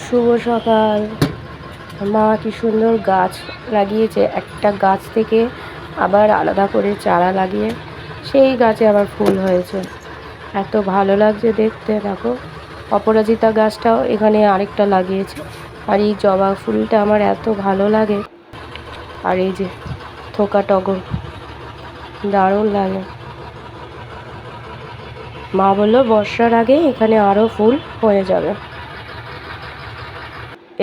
শুভ সকাল। মা কি সুন্দর গাছ লাগিয়েছে, একটা গাছ থেকে আবার আলাদা করে চারা লাগিয়ে সেই গাছে আবার ফুল হয়েছে। এত ভালো লাগছে দেখতে। দেখো, অপরাজিতা গাছটাও এখানে আরেকটা লাগিয়েছে। আর এই জবা ফুলটা আমার এত ভালো লাগে। আর এই যে থোকা টগর, দারুণ লাগে। মা বললো বর্ষার আগে এখানে আরও ফুল হয়ে যাবে।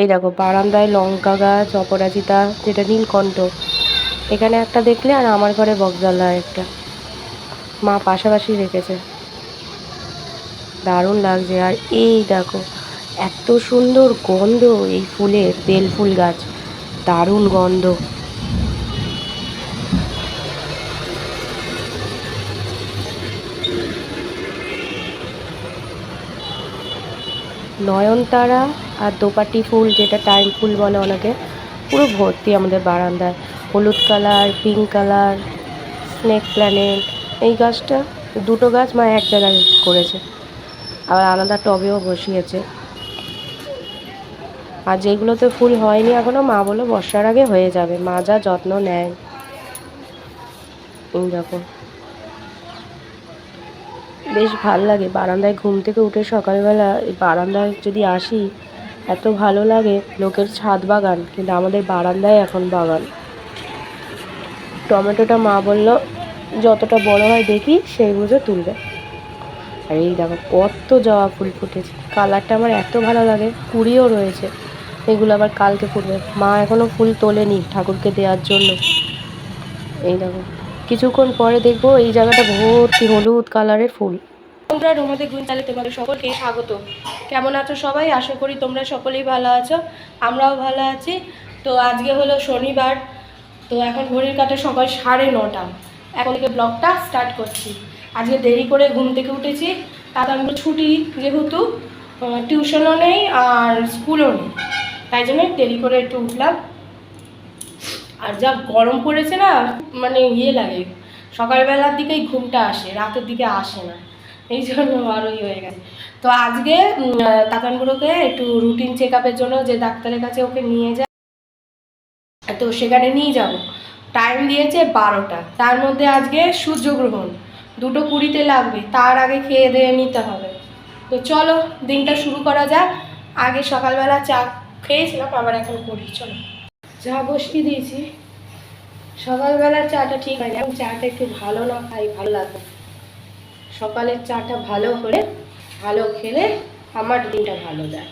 এই দেখো বারান্দায় লঙ্কা গাছ, অপরাজিতা, যেটা নীলকণ্ঠ, এখানে একটা দেখলে, আর আমার ঘরে বকজালা একটা মা পাশাপাশি রেখেছে। দারুণ লাগছে। আর এই দেখো এত সুন্দর গন্ধ এই ফুলের, বেল ফুল গাছ, দারুণ গন্ধ। নয়নতারা আর দোপাটি ফুল, যেটা টাইম ফুল বলে অনেকে, পুরো ভর্তি আমাদের বারান্দায়। হলুদ colour, pink colour, snake planet, এই গাছটা, দুটো গাছ মা এক জায়গায় করেছে, আবার আলাদা টবেও বসিয়েছে। আর যেগুলোতে ফুল হয়নি এখনও, মা বললো বর্ষার আগে হয়ে যাবে। মা যা যত্ন নেয়। এই দেখো বেশ ভাল লাগে বারান্দায় ঘুম থেকে উঠে সকালবেলা এই বারান্দায় যদি আসি, এত ভালো লাগে। লোকের ছাদ বাগান, কিন্তু আমাদের বারান্দায় এখন বাগান। টমেটোটা মা বলল যতটা বড় হয় দেখি সেই বুঝে তুলবে। আর এই দেখো কত জবা ফুল ফুটেছে, কালারটা আমার এত ভালো লাগে। কুড়িও রয়েছে, এগুলো আবার কালকে ফুটবে। মা এখনও ফুল তোলেনি ঠাকুরকে দেওয়ার জন্য। এই দেখো কিছুক্ষণ পরে দেখবো এই জায়গাটা ভর্তি হলুদ কালারের ফুল। তোমরা রোমাতে গুণ তাহলে তোমাদের সকলকে স্বাগত। কেমন আছো সবাই? আশা করি তোমরা সকলেই ভালো আছো, আমরাও ভালো আছি। তো আজকে হলো শনিবার, তো এখন ঘড়ির কাঁটা সকাল 9:30। এখন থেকে ব্লগটা স্টার্ট করছি। আজকে দেরি করে ঘুম থেকে উঠেছি, তাতে আমি ছুটি, যেহেতু টিউশনও নেই আর স্কুলও নেই, তাই জন্য দেরি করে একটু উঠলাম। আর যা গরম পড়েছে না, মানে লাগে, সকালবেলার দিকেই ঘুমটা আসে, রাতের দিকে আসে না, এই জন্য আরোই হয়ে গেছে। তো আজকে তাকানগুলোকে একটু রুটিন চেক আপের জন্য যে ডাক্তারের কাছে ওকে নিয়ে যায়, তো সেখানে নিয়ে যাব। টাইম দিয়েছে 12টা, তার মধ্যে আজকে সূর্যগ্রহণ, 2:20 লাগবে, তার আগে খেয়ে দিয়ে নিতে হবে। তো চলো দিনটা শুরু করা যাক। আগে সকালবেলা চা খেয়েছিলাম, আবার এখন করি। চলো চা বসিয়ে দিয়েছি। সকালবেলার চাটা ঠিক হয় না, এখন চাটা একটু ভালো না খাই ভালো লাগে। সকালের চাটা ভালো হলে, ভালো খেলে আমার দিনটা ভালো যায়।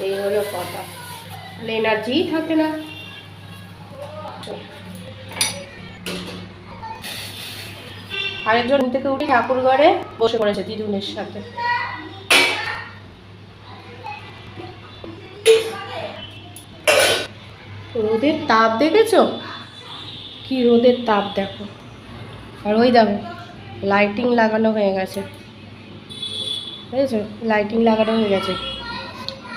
এই হলো কথা, তাহলে এনার্জিই থাকে না। আরেকজন থেকে উঠে ঠাকুর ঘরে বসে পড়েছে দিদুনের সাথে। রোদের তাপ দেখেছো? কি রোদের তাপ দেখো। আর ওই দেখো লাইটিং লাগানো হয়ে গেছে, বুঝেছো? লাইটিং লাগানো হয়ে গেছে,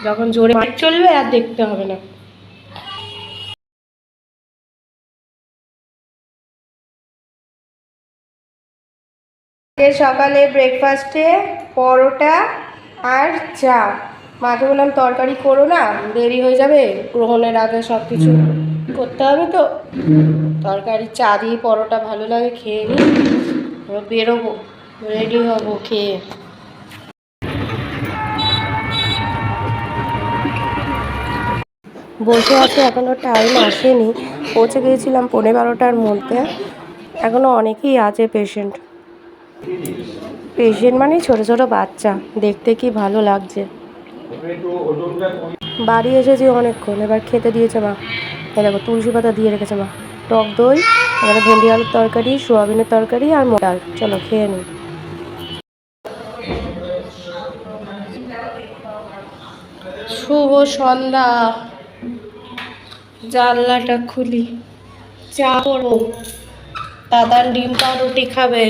যখন জোরে মাঠ চলবে আর দেখতে হবে না। সকালে ব্রেকফাস্টে পরোটা আর চা। মাকে বললাম তরকারি করো না, দেরি হয়ে যাবে, গ্রহণের আগে সব কিছু করতে হবে, তো তরকারি চা দিয়ে পরোটা ভালো লাগে, খেয়ে নিই, বেরোবো, রেডি হবো খেয়ে। বসে আছে, এখনও টাইম আসেনি, পৌঁছে গিয়েছিলাম 12:15টার মধ্যে। এখনও অনেকেই আছে পেশেন্ট। পেশেন্ট মানে ছোটো ছোটো বাচ্চা, দেখতে কি ভালো লাগছে। বাড়ি এসেছি অনেকক্ষণ, এবার খেতে দিয়েছে মা। এই দেখো তুলসী পাতা দিয়ে রেখেছে মা, টক দই, এখানে ভেন্ডি আলুর তরকারি, সোয়াবিনের তরকারি আর ডাল। চলো খেয়ে নিই। শুভ সন্ধ্যা। জানলাটা খুলি, চা করবো, দাদার ডিম পাউরুটি খাবে।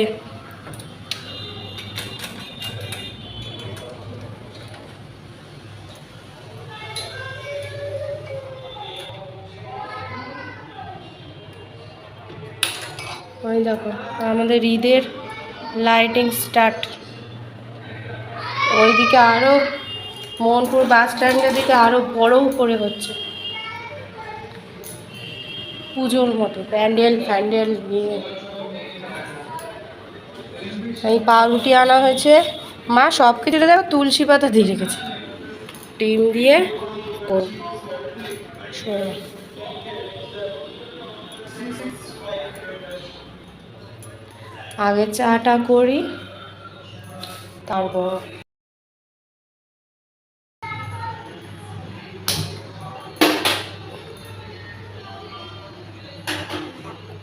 ওই দেখো আমাদের ঈদের লাইটিং স্টার্ট। ওইদিকে আরও মোহনপুর বাস স্ট্যান্ডের দিকে আরো বড় করে হচ্ছে, পুজোর মতো প্যান্ডেল ফ্যান্ডেল নিয়ে। এই পাউরুটি আনা হয়েছে, মা সব কিছুতে দেখো তুলসী পাতা দিয়ে রেখেছে, ডিম দিয়ে। ও আগে চাটা করি, তারপর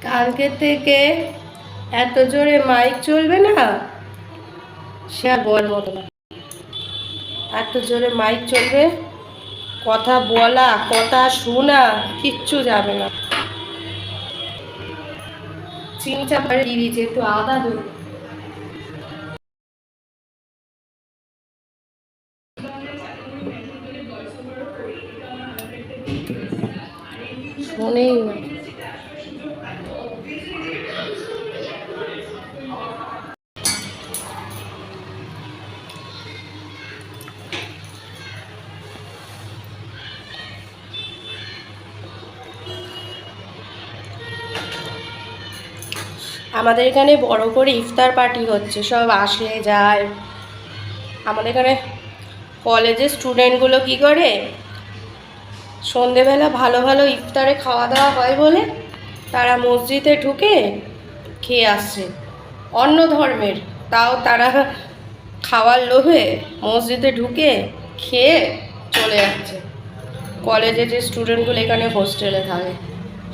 কালকে থেকে এত জোরে মাইক চলবে না, সে আর বল মতো না। এত জোরে মাইক চলবে, কথা বলা কথা শোনা কিচ্ছু যাবে না। চিনি চাপা দিয়ে দিয়েছি, একটু আদা দেবো। শোনেই না। আমাদের এখানে বড় করে ইফতার পার্টি হচ্ছে, সব আসে যায়। আমাদের এখানে কলেজের স্টুডেন্টগুলো কি করে, সন্ধেবেলা ভালো ভালো ইফতারে খাওয়া দাওয়া হয় বলে তারা মসজিদে ঢুকে খেয়ে আসছে। অন্য ধর্মের তাও তারা খাওয়ার লোভে মসজিদে ঢুকে খেয়ে চলে যাচ্ছে। কলেজে যে স্টুডেন্টগুলো এখানে হোস্টেলে থাকে,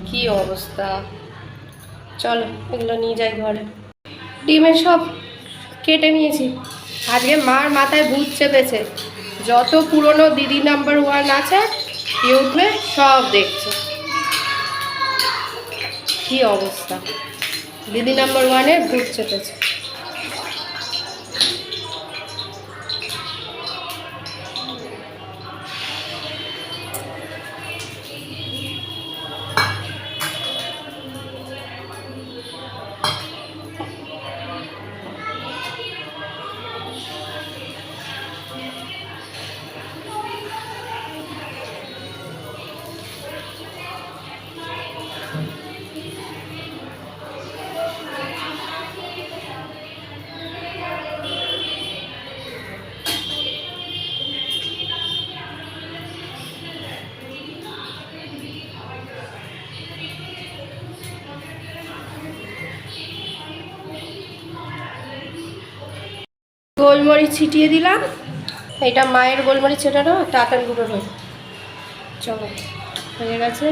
কি অবস্থা। চলো এগুলো নিয়ে যাই ঘরে। ডিমের সব কেটে নিয়েছি। আজকে মার মাথায় ভূত চেপেছে, যত পুরনো দিদি নাম্বার 1 আছে ইউটিউবে সব দেখছে। কি অবস্থা, দিদি নাম্বার 1-এর ভূত চেপেছে। গোলমরিচ ছিটিয়ে দিলাম, এটা মায়ের গোলমরিচ ছেটানো, টাটার গুঁড়ো রয়েছে। চলো হয়ে গেছে।